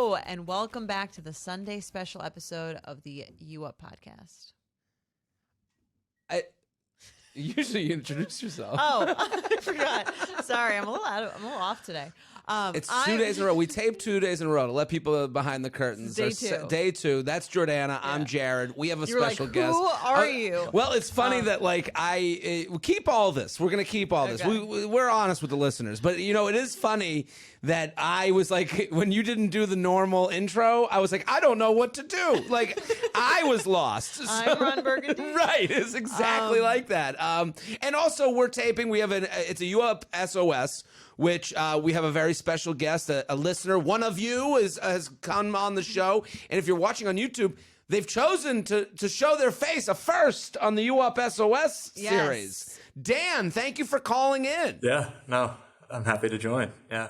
Hello, and welcome back to the Sunday special episode of the You Up podcast. Usually you introduce yourself. Oh, I forgot. Sorry, I'm a little off today. It's 2 days in a row. We tape 2 days in a row to let people behind the curtains. Day two. Day two. That's Jordana. I'm Jared. We have a special guest. Who are you? Well, it's funny that we keep all this. We're gonna keep all this. We're honest with the listeners, but it is funny that I was like, when you didn't do the normal intro, I was like, I don't know what to do. Like, I was lost. I'm Ron Burgundy. Right. It's exactly like that. And also we're taping. We have it's a You Up SOS, which we have a very special guest, a listener. One of you has come on the show. And if you're watching on YouTube, they've chosen to show their face, a first on the You Up SOS series. Dan, thank you for calling in. Yeah, no, I'm happy to join. Yeah.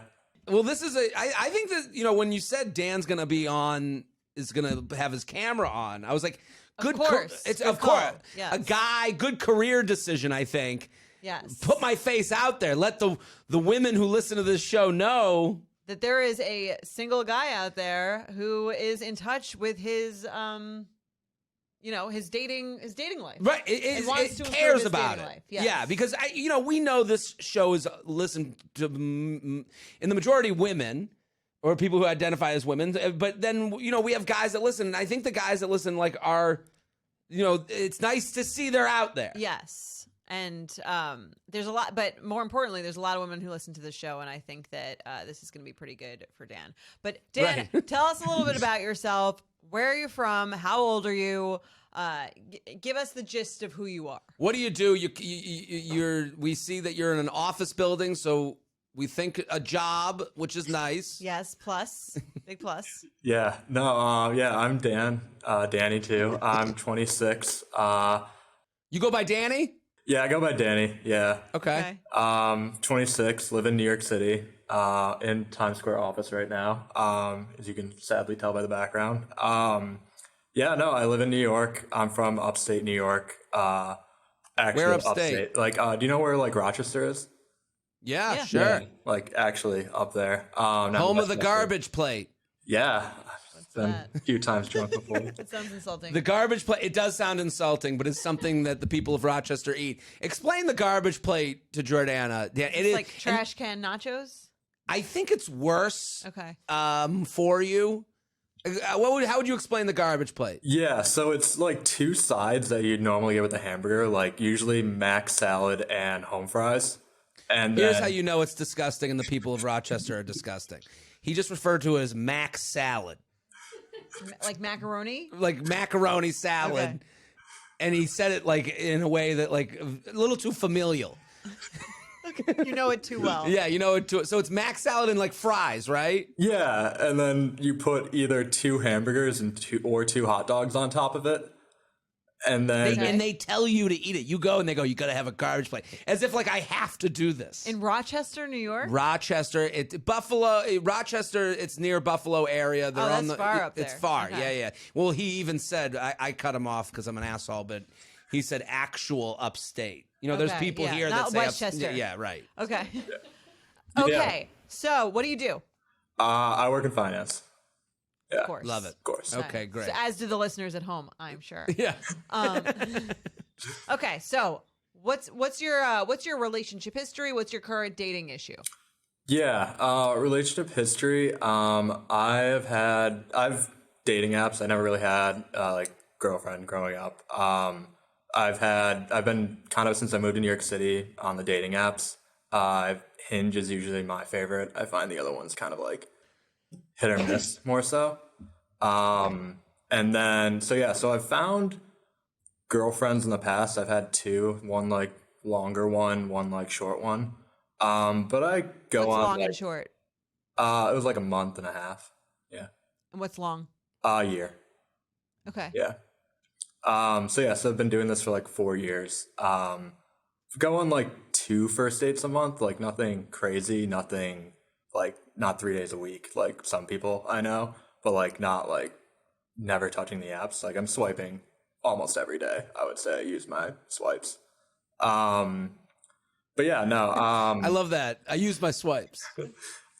Well, this is I think that, when you said Dan's going to be on, is going to have his camera on, I was like, of course. Of course. Yes. A guy, good career decision, I think. Yes. Put my face out there. Let the women who listen to this show know that there is a single guy out there who is in touch with his his dating life. Right. It cares about it. Life. Yes. Yeah, because we know this show is listened to in the majority women or people who identify as women, but then we have guys that listen, and I think the guys that listen are it's nice to see they're out there. Yes. And there's a lot, but more importantly, there's a lot of women who listen to the show, and I think that this is going to be pretty good for Dan. But Dan, tell us a little bit about yourself. Where are you from? How old are you? Give us the gist of who you are. What do you do? We see that you're in an office building, so we think a job, which is nice. Yes, plus, big plus. Yeah, no, I'm Dan, Danny too. I'm 26. You go by Danny? Yeah, I go by Danny. Yeah. Okay. 26, live in New York City, in Times Square office right now, as you can sadly tell by the background. Yeah, no, I live in New York. I'm from upstate New York. Actually, where upstate? Like, do you know where Rochester is? Yeah, sure. Yeah, like actually up there. Home of the garbage plate. Yeah. Been a few times drunk before. It sounds insulting. The garbage plate, it does sound insulting, but it's something that the people of Rochester eat. Explain the garbage plate to Jordana. Yeah, it's like trash can nachos? I think it's worse. Okay. For you. How would you explain the garbage plate? Yeah, so it's like two sides that you'd normally get with a hamburger, like usually mac salad and home fries. And here's how you know it's disgusting and the people of Rochester are disgusting. He just referred to it as mac salad. Like macaroni? Like macaroni salad. Okay. And he said it like in a way that like a little too familial. You know it too well. Yeah, you know it too. So it's mac salad and like fries, right? Yeah, and then you put either two hamburgers and two hot dogs on top of it. And then they tell you to eat it. You go and they go, you got to have a garbage plate. As if like I have to do this. In Rochester, New York? Rochester, Rochester, it's near Buffalo area. They're that's far up there. It's far, Okay. yeah. Well, he even said, I cut him off because I'm an asshole, but he said actual upstate. There's people here not that say Westchester. Yeah, right. Okay. Yeah. Okay, so what do you do? I work in finance. Yeah. Of course. Love it. Of course. Okay, great. So, as do the listeners at home, I'm sure. Yeah. Okay, so what's your relationship history? What's your current dating issue? Yeah, relationship history. I've dating apps. I never really had like girlfriend growing up. I've been kind of since I moved to New York City on the dating apps. Hinge is usually my favorite. I find the other ones kind of like hit or miss more so. And then, so I've found girlfriends in the past. I've had two, one like longer one like short one. But I go what's on long like, and short? It was like a month and a half. Yeah. And what's long? A year. Okay. Yeah. So I've been doing this for like 4 years. Go on like 2 first dates a month, like nothing crazy, nothing like not 3 days a week, like some people I know, but like not like never touching the apps. Like I'm swiping almost every day. I would say I use my swipes. But yeah, no. I love that. I use my swipes.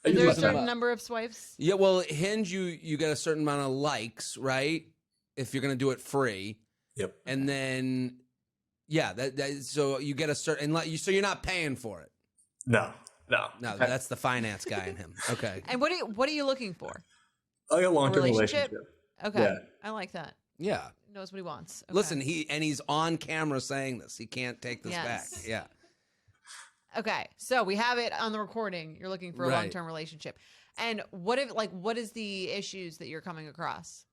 Is there a certain number of swipes? Yeah, well, Hinge, you get a certain amount of likes, right? If you're going to do it free. Yep. And then, yeah, so you get a certain, so you're not paying for it. No. That's the finance guy in him. Okay. And what are you looking for? Like a long-term relationship. Okay. Yeah. I like that. Yeah. Knows what he wants. Okay. Listen, he's on camera saying this. He can't take this back. Yeah. Okay. So we have it on the recording. You're looking for a Right. long-term relationship. And what is the issues that you're coming across?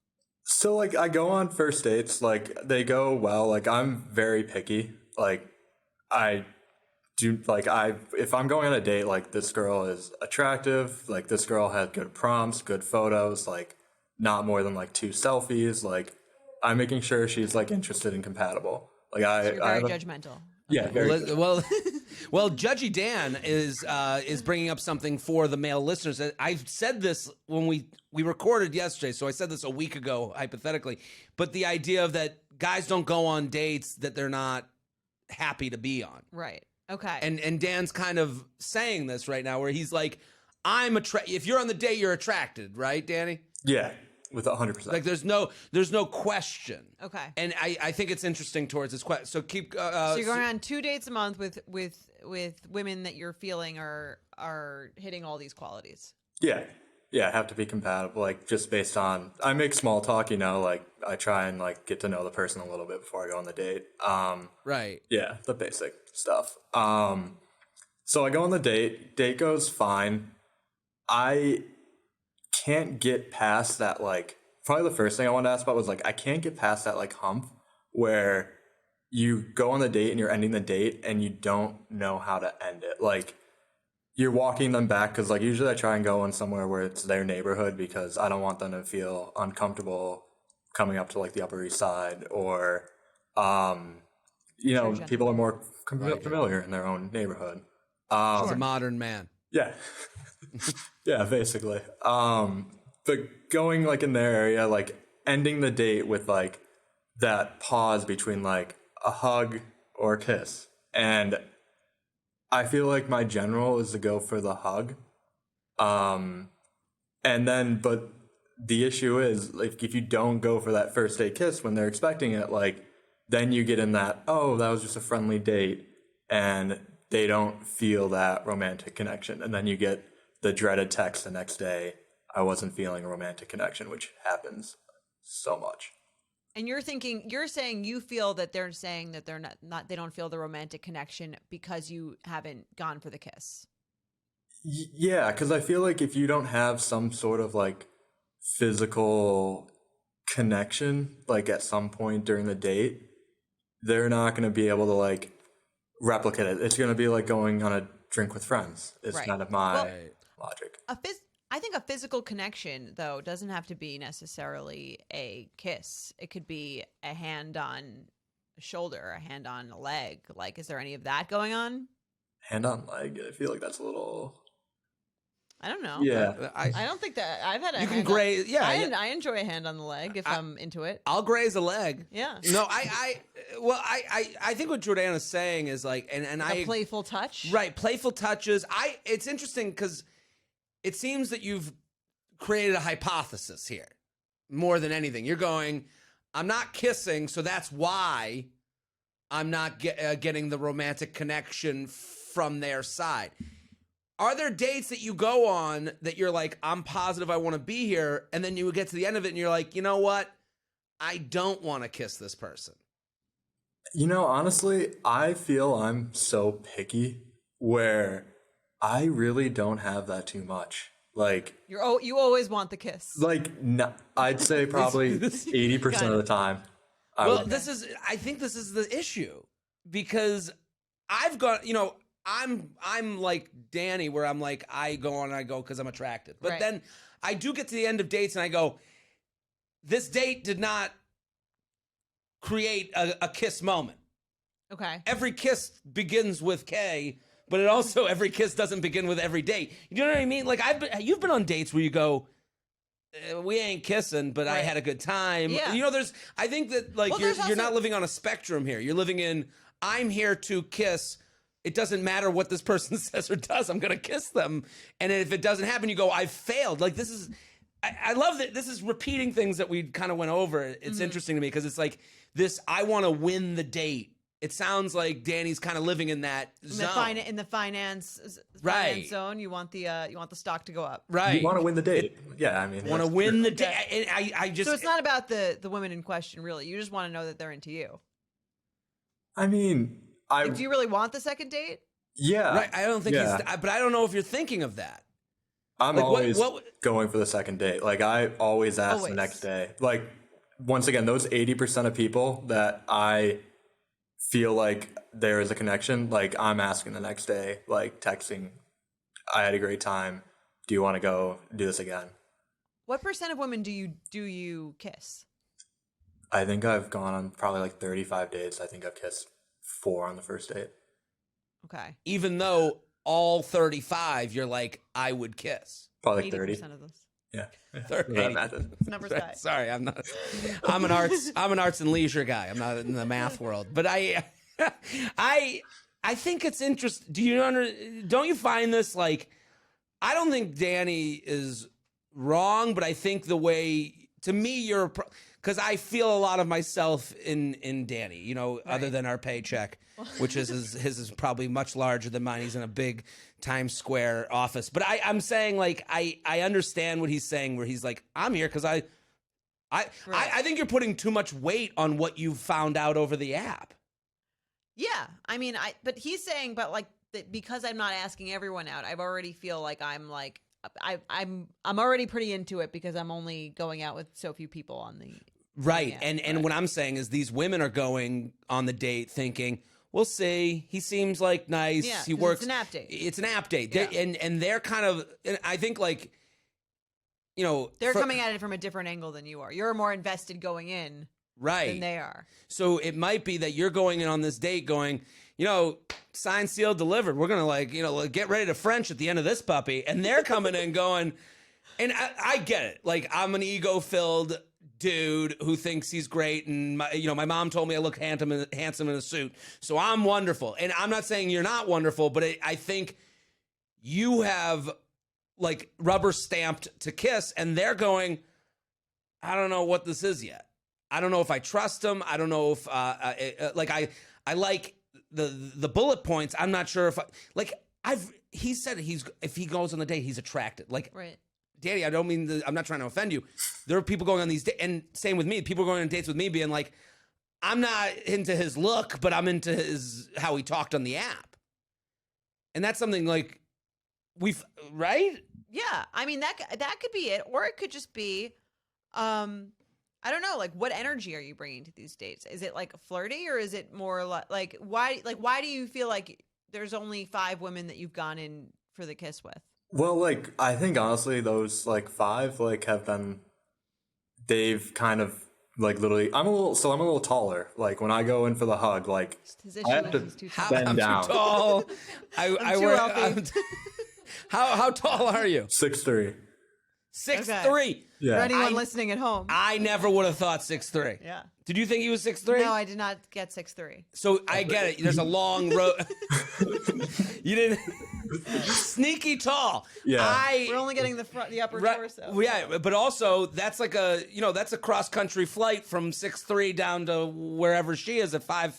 So like I go on first dates, like they go well. Like I'm very picky. Like I do if I'm going on a date, like this girl is attractive, like this girl has good prompts, good photos, like not more than like 2 selfies. Like I'm making sure she's like interested and compatible. Like So you're very judgmental. Yeah, very Well, Judgy Dan is bringing up something for the male listeners. I've said this when we recorded yesterday, so I said this a week ago, hypothetically. But the idea of that guys don't go on dates that they're not happy to be on. Right. Okay. And Dan's kind of saying this right now, where he's like, if you're on the date, you're attracted, right, Danny? Yeah, with 100%. Like there's no question. Okay. And I think it's interesting towards this question. So keep. So you're going on 2 dates a month with women that you're feeling are hitting all these qualities. Yeah, I have to be compatible. Like just based on, I make small talk. Like I try and like get to know the person a little bit before I go on the date. Right. Yeah, the basic stuff. So I go on the date. Date goes fine. I can't get past that, like, probably the first thing I wanted to ask about was, like, I can't get past that, like, hump where you go on the date and you're ending the date and you don't know how to end it. Like, you're walking them back because, like, usually I try and go in somewhere where it's their neighborhood because I don't want them to feel uncomfortable coming up to, like, the Upper East Side or, people are more familiar in their own neighborhood. He's a modern man. Yeah. Yeah, basically. But going like in their area, like ending the date with like that pause between like a hug or a kiss. And I feel like my general is to go for the hug. But the issue is like if you don't go for that first date kiss when they're expecting it, like then you get in that, oh, that was just a friendly date, and they don't feel that romantic connection. And then you get the dreaded text the next day, I wasn't feeling a romantic connection, which happens so much. And you're saying you feel that they're saying that they're not they don't feel the romantic connection because you haven't gone for the kiss. Yeah, because I feel like if you don't have some sort of like physical connection, like at some point during the date, they're not going to be able to like replicate it. It's going to be like going on a drink with friends. It's kind of my logic. I think a physical connection, though, doesn't have to be necessarily a kiss. It could be a hand on a shoulder, a hand on a leg. Like, is there any of that going on? Hand on leg? I feel like that's a little... I don't know. Yeah. I don't think that... I've had a You can hand graze... Yeah. I enjoy a hand on the leg if I'm into it. I'll graze a leg. Yeah. No, I think what Jordana's saying is like... and like a playful touch? Right. Playful touches. It's interesting because... It seems that you've created a hypothesis here more than anything. You're going, I'm not kissing, so that's why I'm not getting the romantic connection from their side. Are there dates that you go on that you're like, I'm positive I want to be here, and then you get to the end of it and you're like, you know what? I don't want to kiss this person. You know, honestly, I feel I'm so picky where... I really don't have that too much. Like you always want the kiss. Like no, I'd say probably 80% of the time. I think this is the issue because I've got, I'm like Danny where I'm like, I go on and I go because I'm attracted. But then I do get to the end of dates and I go, this date did not create a kiss moment. Okay. Every kiss begins with K. But it also, every kiss doesn't begin with every date. You know what I mean? Like you've been on dates where you go, we ain't kissing, but I had a good time. Yeah. I think that like you're not living on a spectrum here. You're living in, I'm here to kiss it doesn't matter what this person says or does. I'm going to kiss them. And if it doesn't happen, you go, I failed. Like this is, I love that this is repeating things that we kind of went over. It's interesting to me because it's like this, I want to win the date. It sounds like Danny's kind of living in that zone. In the finance zone, you want the stock to go up. Right. You want to win the date. Yeah, I mean. Want to win the date. And I just. So it's not about the women in question, really. You just want to know that they're into you. I mean, do you really want the second date? Yeah. Right. I don't think but I don't know if you're thinking of that. I'm like, always going for the second date. Like, I always ask the next day. Like, once again, those 80% of people that I feel like there is a connection, like, I'm asking the next day, like, texting, I had a great time. Do you want to go do this again? What percent of women do you kiss? I think I've gone on probably like 35 dates. I think I've kissed 4 on the first date. Okay. Even though all 35, you're like, I would kiss. Probably like 30. 80% of those. Yeah. 30. Numbers guy. Sorry, I'm not. I'm an arts and leisure guy. I'm not in the math world. But I think it's interesting. Don't you find this like? I don't think Danny is wrong, but I think the way to me because I feel a lot of myself in Danny. You know, other than our paycheck, which is his is probably much larger than mine. He's in a big Times Square office. But I'm saying, like, I understand what he's saying, where he's like, I'm here because I think you're putting too much weight on what you found out over the app. Yeah, I mean, but he's saying, but like, because I'm not asking everyone out, I already feel like I'm already pretty into it because I'm only going out with so few people on the right. And what I'm saying is these women are going on the date thinking, we'll see. He seems like nice. Yeah, he works. It's an app date. It's an app date. Yeah. And they're kind of, and I think like, you know, they're coming at it from a different angle than you are. You're more invested going in than they are. So it might be that you're going in on this date going, you know, signed, sealed, delivered. We're going to like, you know, get ready to French at the end of this puppy. And they're coming in going, and I get it. Like, I'm an ego-filled dude who thinks he's great. And, my mom told me I look handsome in a suit. So I'm wonderful. And I'm not saying you're not wonderful, but I think you have, like, rubber stamped to kiss. And they're going, I don't know what this is yet. I don't know if I trust him. I don't know if, I like the bullet points. I'm not sure if he said if he goes on the date, he's attracted. Like, right. Danny, I don't mean I'm not trying to offend you. There are people going on these dates, and same with me. People going on dates with me being like, I'm not into his look, but I'm into how he talked on the app. And that's something like right? Yeah. I mean, that could be it. Or it could just be, I don't know, like, what energy are you bringing to these dates? Is it like flirty, or is it more like why do you feel like there's only 5 women that you've gone in for the kiss with? Well, like, I think honestly those like 5 like they've kind of like literally I'm a little taller. Like, when I go in for the hug, like, I have to bend down. Too tall. I'm too healthy. How tall are you? 6'3". 6'3". Yeah. For anyone listening at home. I never would have thought 6'3". Yeah. Did you think he was 6'3"? No, I did not get 6'3". So I get it. There's a long road. You didn't. Sneaky tall. Yeah. We're only getting the upper torso. Yeah, but also that's like that's a cross country flight from 6'3" down to wherever she is at 5'5",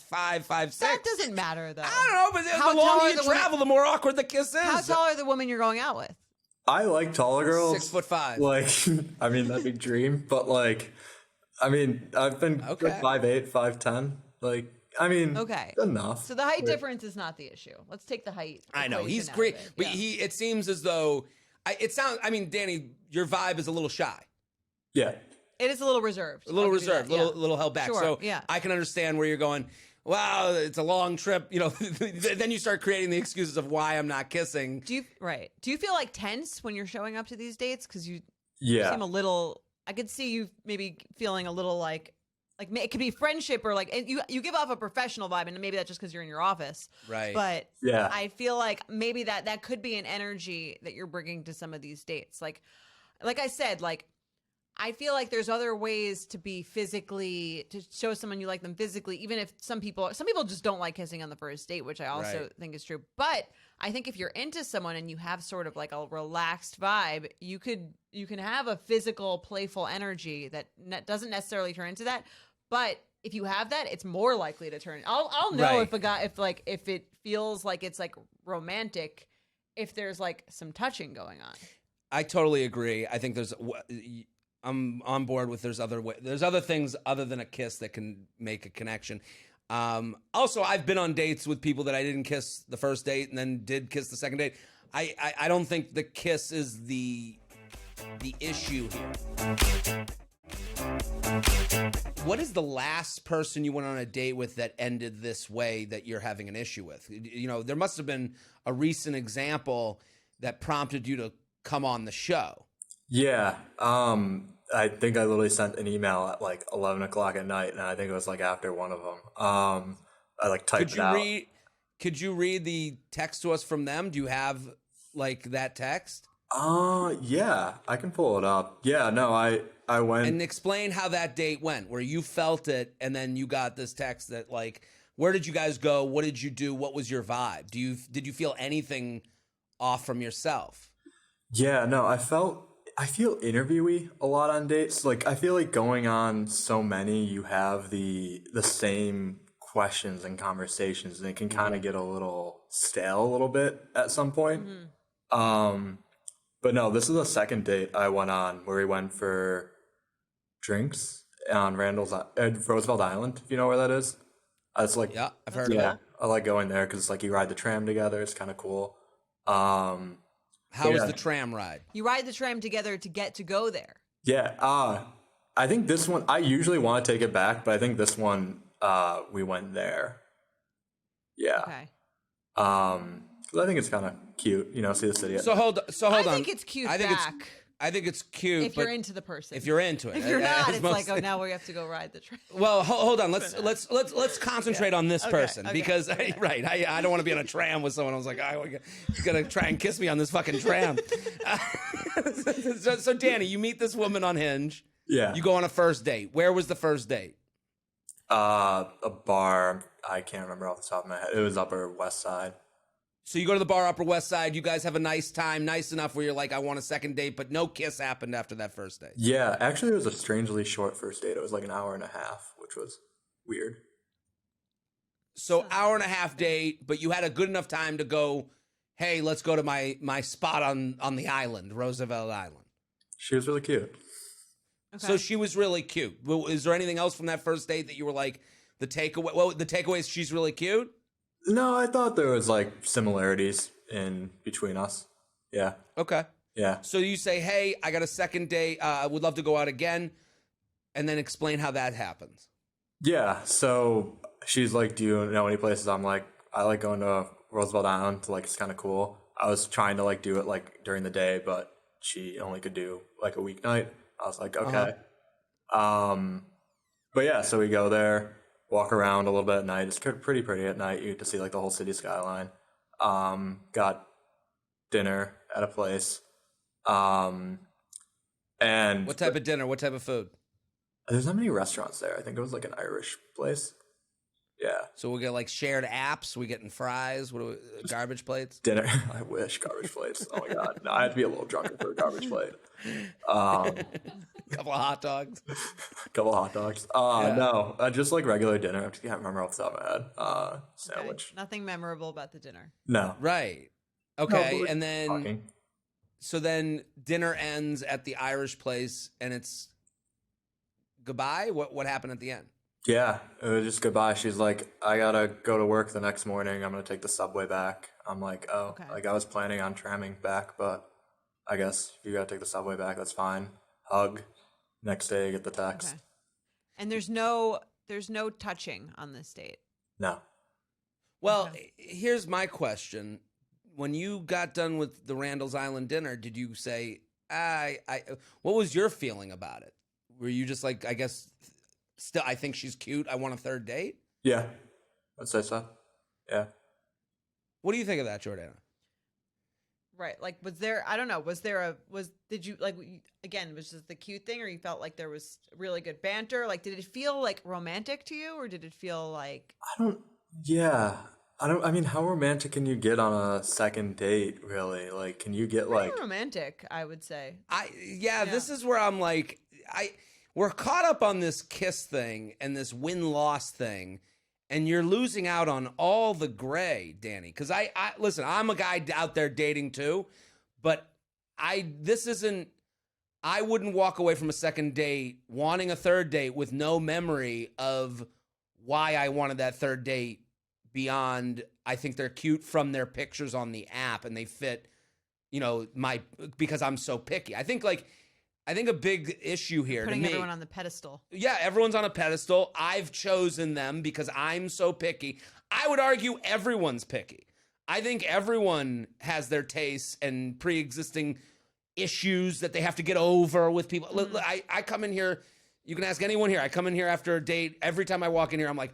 5'6". That doesn't matter, though. I don't know, but the longer you travel, the more awkward the kiss is. How tall are the women you're going out with? I like taller girls. 6'5". Like, I mean, that'd be dream. But like, I mean, I've been good 5'8", 5'10". Like, I mean, enough. So the height difference is not the issue. Let's take the height. I know he's great, but it seems as though I mean, Danny, your vibe is a little shy. Yeah, it is a little reserved. A little reserved, little held back. Sure, so I can understand where you're going. Wow, it's a long trip. You know, then you start creating the excuses of why I'm not kissing. Do you feel like tense when you're showing up to these dates? Because you Yeah. seem a little. I could see you maybe feeling a little like it could be friendship or like, and you give off a professional vibe, and maybe that's just because you're in your office, right? But yeah, I feel like maybe that could be an energy that you're bringing to some of these dates. Like I said, like I feel like there's other ways to be physically, to show someone you like them physically, even if some people just don't like kissing on the first date, which I also think is true. But I think if you're into someone and you have sort of like a relaxed vibe, you can have a physical, playful energy that doesn't necessarily turn into that. But if you have that, it's more likely to turn. I'll know if a guy, if it feels like it's like romantic, if there's like some touching going on. I totally agree. I think I'm on board with there's other things other than a kiss that can make a connection. Also, I've been on dates with people that I didn't kiss the first date and then did kiss the second date. I don't think the kiss is the issue here. What is the last person you went on a date with that ended this way that you're having an issue with? You know, there must have been a recent example that prompted you to come on the show. Yeah. I think I literally sent an email at like 11 o'clock at night, and I think it was like after one of them. I like typed it out. Could you read the text to us from them? Do you have like that text? Yeah, I can pull it up. Yeah, no, I went and explain how that date went, where you felt it, and then you got this text that like, where did you guys go? What did you do? What was your vibe? Did you feel anything off from yourself? Yeah, no, I feel interviewee a lot on dates. Like, I feel like going on so many, you have the same questions and conversations, and it can kind of get a little stale a little bit at some point. But no, this is the second date I went on where we went for drinks on Roosevelt Island, if you know where that is. It's like, yeah, I've heard of it. I like going there because it's like you ride the tram together. It's kind of cool. How was the tram ride? You ride the tram together to get to go there. Yeah. I think this one, I usually want to take it back, but I think this one, we went there. Yeah. Okay. 'Cause I think it's kind of cute, you know, see the city. So hold on. I think it's cute I think it's cute if you're into the person. If you're into it. If you're not, it's like, oh, now we have to go ride the train. Well, hold on. Let's concentrate on this person because okay. I don't want to be on a tram with someone. I was like, he's gonna try and kiss me on this fucking tram. So Danny, you meet this woman on Hinge. Yeah. You go on a first date. Where was the first date? A bar. I can't remember off the top of my head. It was Upper West Side. So you go to the bar Upper West Side. You guys have a nice time, nice enough where you're like, I want a second date, but no kiss happened after that first date. Yeah, actually, it was a strangely short first date. It was like an hour and a half, which was weird. So hour and a half date, but you had a good enough time to go, hey, let's go to my spot on the island, Roosevelt Island. She was really cute. Okay. So she was really cute. Is there anything else from that first date that you were like, the takeaway? Well, the takeaway is she's really cute? No, I thought there was like similarities in between us. Yeah. Okay. Yeah. So you say, hey, I got a second date. I would love to go out again. And then explain how that happens. Yeah. So she's like, do you know any places? I'm like, I like going to Roosevelt Island. Like, it's kind of cool. I was trying to like do it like during the day, but she only could do like a weeknight. I was like, okay. But yeah, so we go there. Walk around a little bit at night. It's pretty pretty at night. You get to see like the whole city skyline. Got dinner at a place. And what type of dinner? What type of food? There's not many restaurants there. I think it was like an Irish place. Yeah. So we'll get like shared apps. We getting fries. Garbage plates? Dinner. I wish garbage plates. Oh my god. No, I have to be a little drunker for a garbage plate. Couple of hot dogs. No, just like regular dinner. I can't remember off the top of my head. Sandwich. Okay. Nothing memorable about the dinner. No. Right. Okay. No, and then, talking. So then dinner ends at the Irish place, and it's goodbye. What happened at the end? Yeah, it was just goodbye. She's like, I gotta go to work the next morning. I'm gonna take the subway back. I'm like, oh, Okay. like I was planning on tramming back, but I guess if you gotta take the subway back, that's fine. Hug. Next day, get the text. Okay. And there's no touching on this date. No. Well, here's my question. When you got done with the Randall's Island dinner, did you say, what was your feeling about it? Were you just like, I guess, still, I think she's cute. I want a third date? Yeah, I'd say so. Yeah. What do you think of that, Jordana? Right. Like, did you, like, again, was this the cute thing, or you felt like there was really good banter? Like, did it feel like romantic to you, or did it feel like, Yeah. I mean, how romantic can you get on a second date, really? Like, can you get pretty like, romantic, I would say. This is where I'm like, we're caught up on this kiss thing and this win-loss thing, and you're losing out on all the gray, Danny. Because listen, I'm a guy out there dating too, but I wouldn't walk away from a second date wanting a third date with no memory of why I wanted that third date beyond, I think they're cute from their pictures on the app and they fit, because I'm so picky. I think a big issue here Putting to me, everyone on the pedestal. yeah, everyone's on a pedestal. I've chosen them because I'm so picky. I would argue everyone's picky. I think everyone has their tastes and pre-existing issues that they have to get over with people. I come in here, you can ask anyone here. I come in here after a date. Every time I walk in here, I'm like,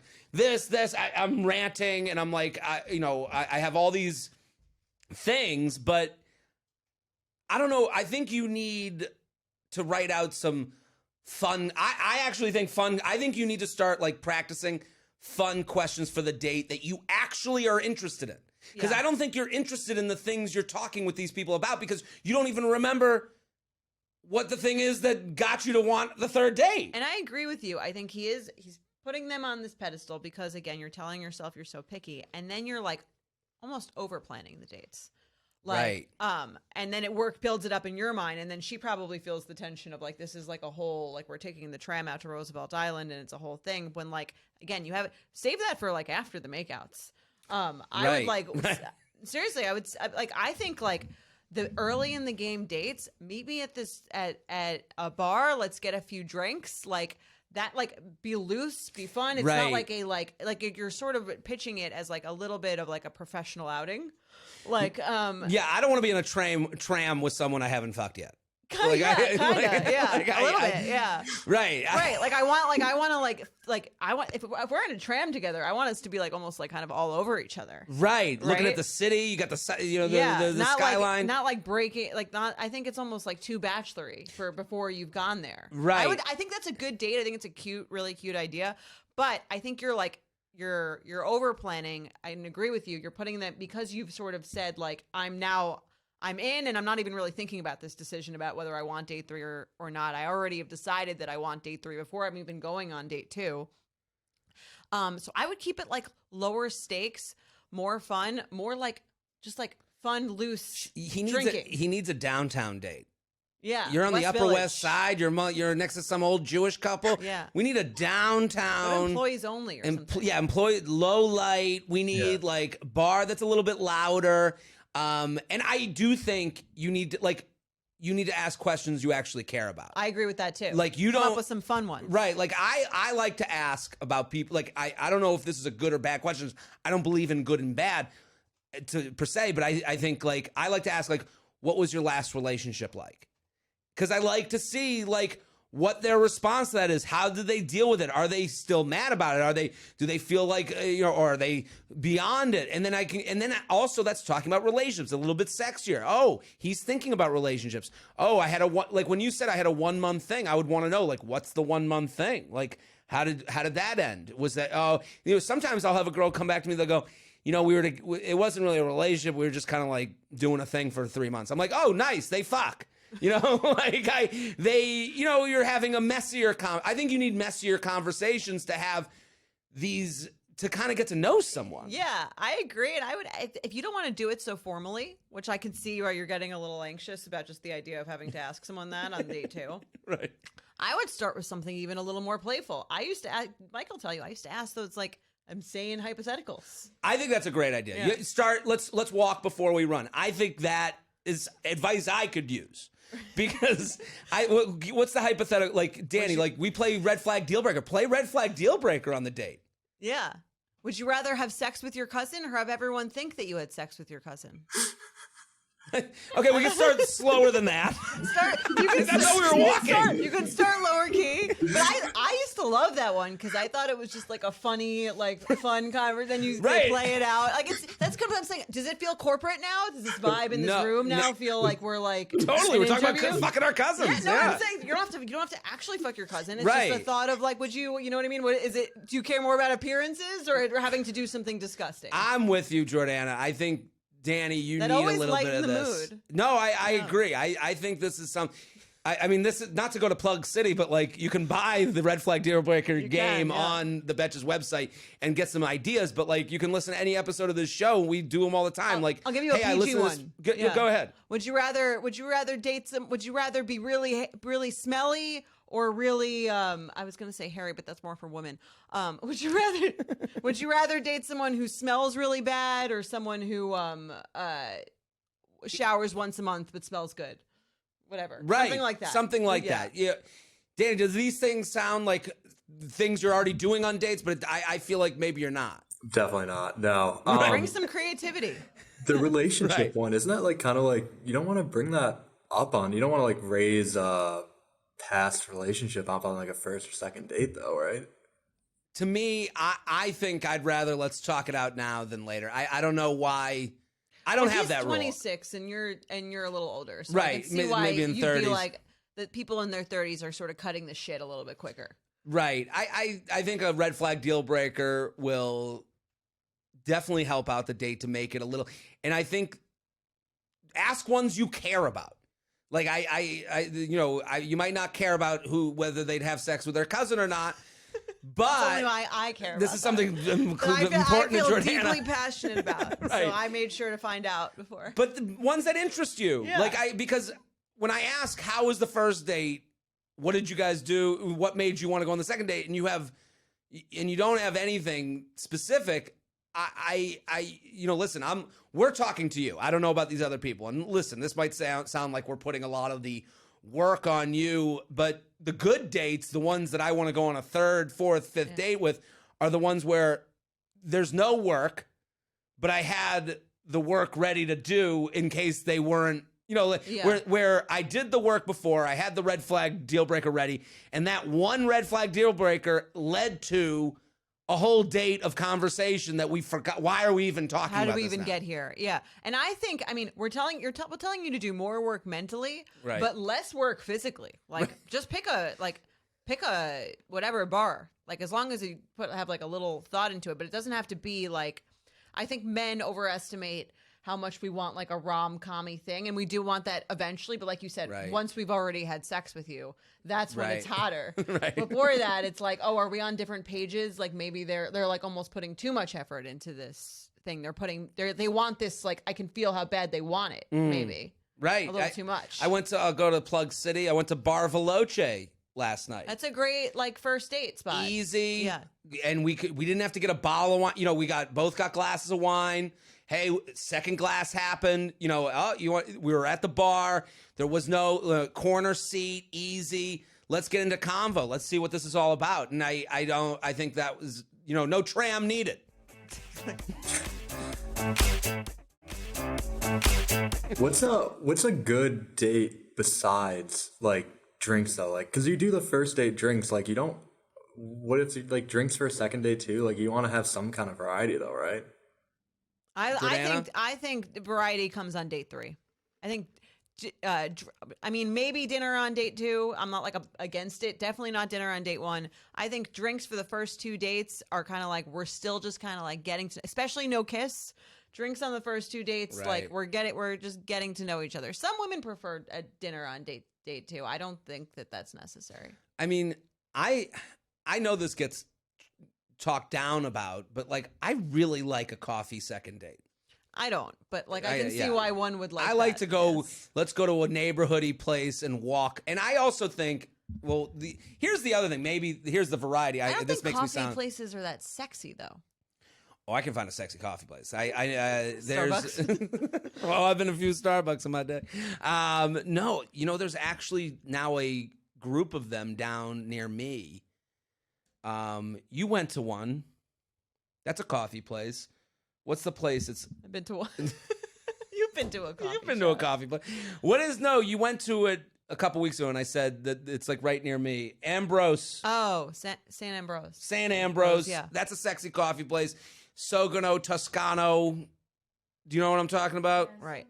I'm ranting, and I'm like, I have all these things, but I don't know. I think you need to write out some fun. I actually think fun. I think you need to start like practicing fun questions for the date that you actually are interested in. Because I don't think you're interested in the things you're talking with these people about because you don't even remember what the thing is that got you to want the third date. And I agree with you. I think he's putting them on this pedestal because, again, you're telling yourself you're so picky, and then you're like almost over planning the dates. Like, right. And then builds it up in your mind, and then she probably feels the tension of like, this is like a whole, like we're taking the tram out to Roosevelt Island and it's a whole thing, when like, again, you have it, save that for like after the makeouts. I would like, seriously, I think like the early in the game dates, meet me at at a bar, let's get a few drinks, like that, like be loose, be fun. It's not like like you're sort of pitching it as like a little bit of like a professional outing. Like, yeah, I don't want to be in a tram with someone I haven't fucked yet. Kinda, yeah, a little bit, yeah. Right. Right. Like I want if we're in a tram together, I want us to be like almost like kind of all over each other. Right. Looking at the city, you got the skyline. Not like breaking, like not. I think it's almost like too bachelory for before you've gone there. Right. I think that's a good date. I think it's a really cute idea. But I think you're like you're over planning. I agree with you. You're putting that because you've sort of said like I'm in, and I'm not even really thinking about this decision about whether I want date 3 or not. I already have decided that I want date 3 before I'm even going on date 2. So I would keep it like lower stakes, more fun, more like just like fun, loose drinking. He needs a downtown date. Yeah, you're on the Upper Village. West Side. You're next to some old Jewish couple. Yeah, we need a downtown. Employees only or something. Yeah, low light. We need like bar that's a little bit louder. And I do think you need to ask questions you actually care about. I agree with that too. Like you Come don't up with some fun ones. Right. Like I like to ask about people. Like I don't know if this is a good or bad question. I don't believe in good and bad per se, but I think like I like to ask like, what was your last relationship like? Because I like to see like what their response to that is. How did they deal with it? Are they still mad about it? Do they feel like, or are they beyond it? And then also that's talking about relationships, a little bit sexier. Oh, he's thinking about relationships. Oh, like when you said I had a 1 month thing, I would want to know like, what's the 1 month thing? Like, how did that end? Was that, sometimes I'll have a girl come back to me, they'll go, it wasn't really a relationship. We were just kind of like doing a thing for 3 months. I'm like, oh, nice. They fuck. You're having a messier I think you need messier conversations to have these, to kind of get to know someone. Yeah, I agree. And I would, if you don't want to do it so formally, which I can see why you're getting a little anxious about just the idea of having to ask someone that on date 2. Right. I would start with something even a little more playful. I used to, Mike will tell you, I used to ask those like, I'm saying hypotheticals. I think that's a great idea. Yeah. Let's walk before we run. I think that is advice I could use. Because what's the hypothetical? Like, Danny, like we play red flag deal breaker. Play red flag deal breaker on the date. Yeah. Would you rather have sex with your cousin or have everyone think that you had sex with your cousin? Okay, we can start slower than that. That's how we were walking. You can start lower key. But I used to love that one because I thought it was just like a funny, like fun conversation. Then you Right. play it out. Like that's kind of what I'm saying. Does it feel corporate now? Does this vibe in this room now feel like we're like Totally, we're talking about fucking our cousins. Yeah, no, I'm saying you don't have to actually fuck your cousin. It's Right. just the thought of like, would you know what I mean? What is it? Do you care more about appearances or having to do something disgusting? I'm with you, Jordana. I think, Danny, you That need a always little bit lighten of the this. mood. No, I agree. I think this is some. I mean, this is not to go to Plug City, but like you can buy the Red Flag Deal Breaker game on the Betches website and get some ideas. But like, you can listen to any episode of this show. We do them all the time. Like, I'll give you a hey, I PG listen to this. one. Go ahead. Would you rather date some? Would you rather be really smelly or really? I was gonna say hairy, but that's more for women. Would you rather date someone who smells really bad or someone who showers once a month but smells good? Whatever. Right. Something like that. Yeah. Danny, does these things sound like things you're already doing on dates? But I feel like maybe you're not. Definitely not. No. Bring some creativity. The relationship Right. one, isn't that like kind of like you don't want to bring that up on? You don't want to like raise a past relationship up on like a first or second date, though, right? To me, I think I'd rather let's talk it out now than later. I don't know why. I don't have that rule. He's 26 and you're a little older, so Right. I can see why Maybe in you'd 30s. be like that. People in their 30s are sort of cutting the shit a little bit quicker. Right. I think a red flag deal breaker will definitely help out the date to make it a little. And I think ask ones you care about. Like you might not care about whether they'd have sex with their cousin or not. But Something I care about. this is something that important I to feel Jordana. deeply passionate about. Right. So I made sure to find out before. But the ones that interest you, Yeah. because when I ask how was the first date, what did you guys do, what made you want to go on the second date, and you don't have anything specific, listen, we're talking to you. I don't know about these other people, and listen, this might sound like we're putting a lot of the work on you, but the good dates, the ones that I want to go on a third, fourth, fifth date with, are the ones where there's no work, but I had the work ready to do in case they weren't, where I did the work before, I had the red flag deal breaker ready, and that one red flag deal breaker led to a whole date of conversation that we forgot. Why are we even talking about this? How do we even get here? Yeah. And I think, we're telling you to do more work mentally, Right. but less work physically. Like, just pick a whatever bar. Like, as long as you have like a little thought into it, but it doesn't have to be like, I think men overestimate how much we want like a rom-com-y thing, and we do want that eventually, but like you said, Right. once we've already had sex with you, that's when it's Right. hotter. Right. Before that, it's like, oh, are we on different pages? Like maybe they're like almost putting too much effort into this thing. They want this, like, I can feel how bad they want it, maybe. Right. A little too much. I went to go to Plug City. I went to Bar Veloce last night. That's a great like first date spot. Easy. Yeah. And we didn't have to get a bottle of wine. We both got glasses of wine. Hey, second glass happened. We were at the bar. There was no corner seat. Easy. Let's get into convo. Let's see what this is all about. And I think that was, no tram needed. What's a good date besides like drinks though? Like, because you do the first date drinks, like you don't. What if you like drinks for a second date too? Like you want to have some kind of variety though, right? I think variety comes on date 3. I think, maybe dinner on date 2. I'm not like against it. Definitely not dinner on date 1. I think drinks for the first 2 dates are kind of like, we're still just kind of like getting to, especially no kiss. Drinks on the first 2 dates, Right. like we're just getting to know each other. Some women prefer a dinner on date 2. I don't think that that's necessary. I know this gets talked down about, but like I really like a coffee second date. I don't, but like I can see why one would like. I like that. to go. Yes. Let's go to a neighborhoody place and walk. And I also think, here's the other thing. Maybe here's the variety. I don't this think makes me coffee sound. places are that sexy though. Oh, I can find a sexy coffee place. There's. Starbucks? I've been a few Starbucks in my day. No, there's actually now a group of them down near me. You went to one. That's a coffee place. What's the place? I've been to one. You've You've been to a coffee You've been to a coffee place. What is, no, you went to it a couple weeks ago, and I said that it's like right near me. Ambrose. Oh, San Ambrose. San Ambrose. Yeah. That's a sexy coffee place. Sogano, Toscano. Do you know what I'm talking about? Right.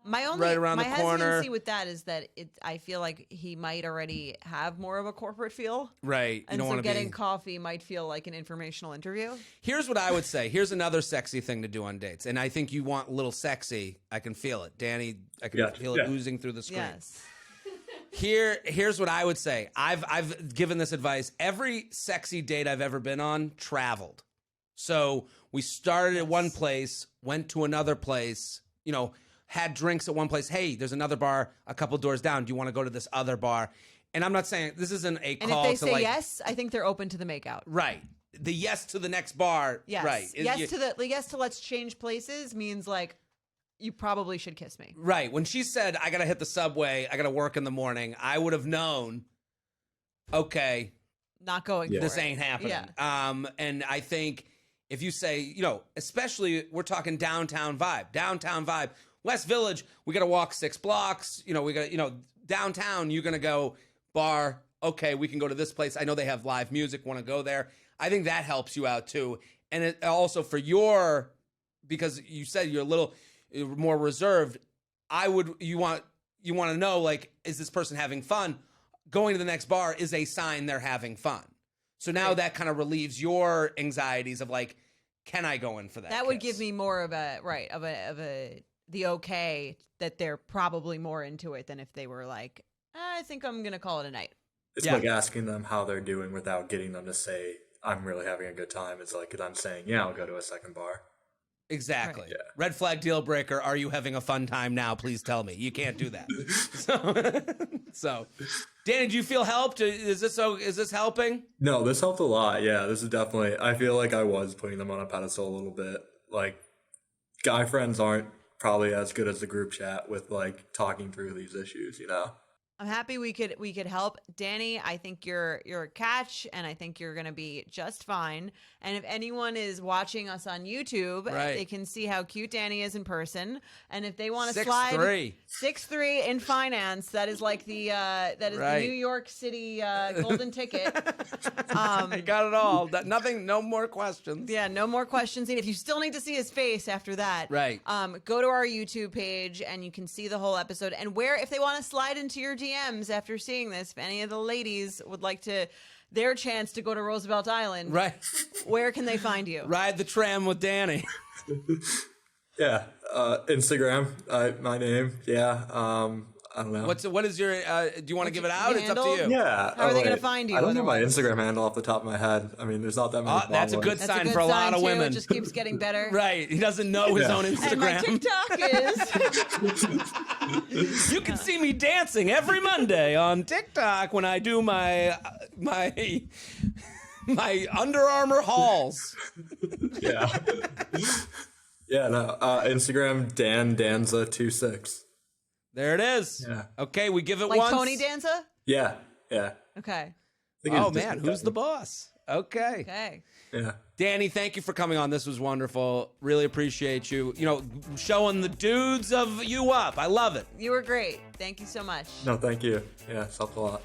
My only Right around my the corner. hesitancy with that is that I feel like he might already have more of a corporate feel. Right. You And don't so want to getting be. coffee might feel like an informational interview. Here's what I would say. Here's another sexy thing to do on dates. And I think you want a little sexy. I can feel it. Danny, I can feel it oozing through the screen. Yes. Here's what I would say. I've given this advice. Every sexy date I've ever been on traveled. So we started at one place, went to another place, had drinks at one place. Hey, there's another bar a couple doors down. Do you want to go to this other bar? And I'm not saying this isn't a And call if to they say like, yes, I think they're open to the makeout. right. The yes to the next bar. Yes. Right. Yes to let's change places means like you probably should kiss me. Right. When she said, I got to hit the subway, I got to work in the morning, I would have known, okay, Not going for this it. ain't happening. Yeah. And I think if you say, especially we're talking downtown vibe, West Village, we got to walk 6 blocks, we got to, downtown, you're going to go bar. Okay, we can go to this place. I know they have live music, want to go there. I think that helps you out too. And it also for because you said you're a little more reserved, you want to know, like, is this person having fun? Going to the next bar is a sign they're having fun. So now that kind of relieves your anxieties of like, can I go in for that? That would give me more of the okay that they're probably more into it than if they were like, I think I'm going to call it a night. It's like asking them how they're doing without getting them to say, I'm really having a good time. It's like I'm saying, yeah, I'll go to a second bar. Exactly. Right. Yeah. Red flag deal breaker. Are you having a fun time now? Please tell me. You can't do that. So, Danny, do you feel helped? Is this helping? No, this helped a lot. Yeah, this is definitely, I feel like I was putting them on a pedestal a little bit. Like, guy friends aren't probably as good as the group chat with like talking through these issues, I'm happy we could help. Danny, I think you're a catch, and I think you're going to be just fine. And if anyone is watching us on YouTube, they can see how cute Danny is in person. And if they want to slide 6'3" in finance, that is like the the New York City golden ticket. I got it all. No more questions. Yeah, no more questions. And if you still need to see his face after that, go to our YouTube page and you can see the whole episode. And if they want to slide into your DMs after seeing this, if any of the ladies would like their chance to go to Roosevelt Island, where can they find you? Ride the tram with Danny. Yeah, Instagram, my name. Yeah, I don't know. What is your? Do you want to give it out? It's up to you. Yeah. How are they going to find you? I don't know my Instagram handle off the top of my head. I mean, there's not that many. That's a good sign for a lot of women. It just keeps getting better. Right. He doesn't know his own Instagram. And my TikTok is. You can see me dancing every Monday on TikTok when I do my Under Armour hauls. Yeah. Yeah. No. Instagram Danza26. There it is. Yeah. Okay, we give it Like once. Tony Danza? Yeah. Yeah. Okay. Oh man, who's the boss? Okay. Okay. Yeah. Danny, thank you for coming on. This was wonderful. Really appreciate you. Showing the dudes of you up. I love it. You were great. Thank you so much. No, thank you. Yeah, it's helped a lot.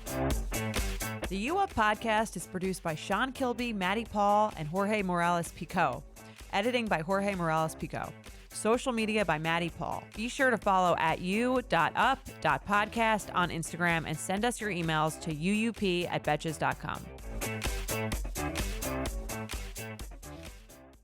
The You Up podcast is produced by Sean Kilby, Maddie Paul, and Jorge Morales-Pico. Editing by Jorge Morales-Pico. Social media by Maddie Paul. Be sure to follow at you.up.podcast on Instagram and send us your emails to uup@betches.com.